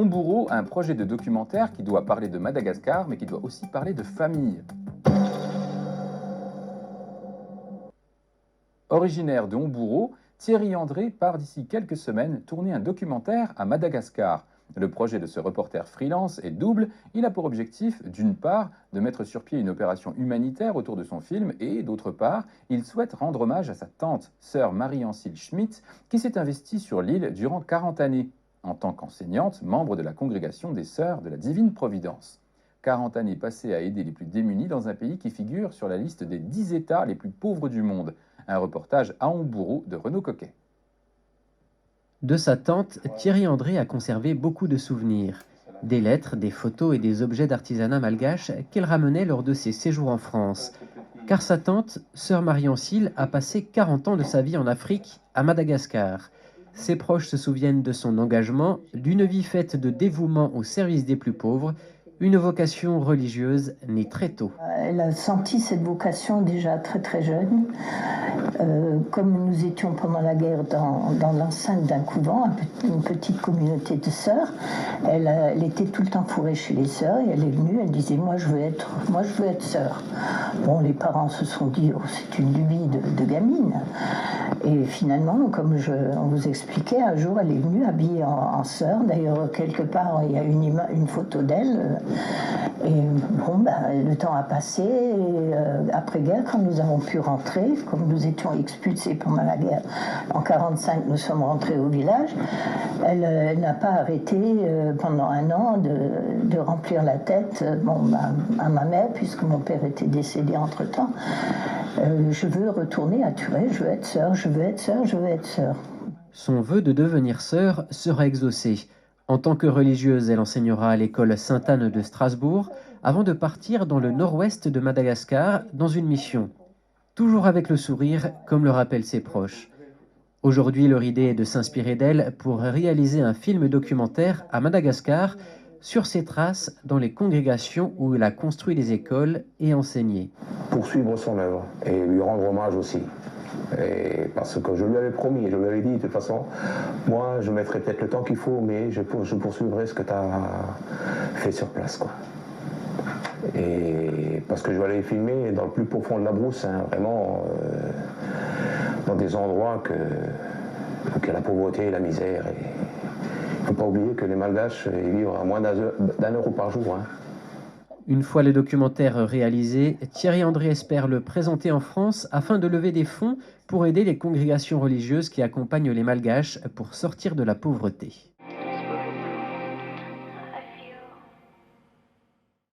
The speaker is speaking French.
Omburo, un projet de documentaire qui doit parler de Madagascar, mais qui doit aussi parler de famille. Originaire de Omburo, Thierry André part d'ici quelques semaines tourner un documentaire à Madagascar. Le projet de ce reporter freelance est double. Il a pour objectif, d'une part, de mettre sur pied une opération humanitaire autour de son film et, d'autre part, il souhaite rendre hommage à sa tante, sœur Marie-Ancille Schmitt, qui s'est investie sur l'île durant 40 années, en tant qu'enseignante, membre de la congrégation des Sœurs de la Divine Providence. 40 années passées à aider les plus démunis dans un pays qui figure sur la liste des 10 États les plus pauvres du monde. Un reportage à Omburo de Renaud Coquet. De sa tante, Thierry André a conservé beaucoup de souvenirs. Des lettres, des photos et des objets d'artisanat malgache qu'elle ramenait lors de ses séjours en France. Car sa tante, sœur Marie-Ancille, a passé 40 ans de sa vie en Afrique, à Madagascar. Ses proches se souviennent de son engagement, d'une vie faite de dévouement au service des plus pauvres, une vocation religieuse née très tôt. Elle a senti cette vocation déjà très très jeune. Comme nous étions pendant la guerre dans l'enceinte d'un couvent, une petite communauté de sœurs, elle était tout le temps fourrée chez les sœurs et elle est venue, elle disait moi je veux être sœur. Bon, les parents se sont dit oh, c'est une lubie de gamine. Et finalement, comme on vous expliquait, un jour elle est venue habillée en sœur. D'ailleurs, quelque part il y a une photo d'elle. Et bon, le temps a passé. Et, après-guerre, quand nous avons pu rentrer, comme nous étions expulsés pendant la guerre, en 1945, nous sommes rentrés au village. Elle n'a pas arrêté pendant un an de remplir la tête à ma mère, puisque mon père était décédé entre-temps. Je veux retourner à Turet, je veux être sœur, je veux être sœur, je veux être sœur. Son vœu de devenir sœur sera exaucé. En tant que religieuse, elle enseignera à l'école Sainte-Anne de Strasbourg avant de partir dans le nord-ouest de Madagascar dans une mission. Toujours avec le sourire, comme le rappellent ses proches. Aujourd'hui, leur idée est de s'inspirer d'elle pour réaliser un film documentaire à Madagascar sur ses traces dans les congrégations où il a construit des écoles et enseigné. Poursuivre son œuvre et lui rendre hommage aussi. Et parce que je lui avais promis, je lui avais dit de toute façon, moi je mettrai peut-être le temps qu'il faut, mais je poursuivrai ce que tu as fait sur place, quoi. Et parce que je vais aller filmer dans le plus profond de la brousse, hein, vraiment dans des endroits que la pauvreté et la misère. Il ne faut pas oublier que les Malgaches ils vivent à moins d'1 euro par jour. Hein. Une fois le documentaire réalisé, Thierry André espère le présenter en France afin de lever des fonds pour aider les congrégations religieuses qui accompagnent les Malgaches pour sortir de la pauvreté.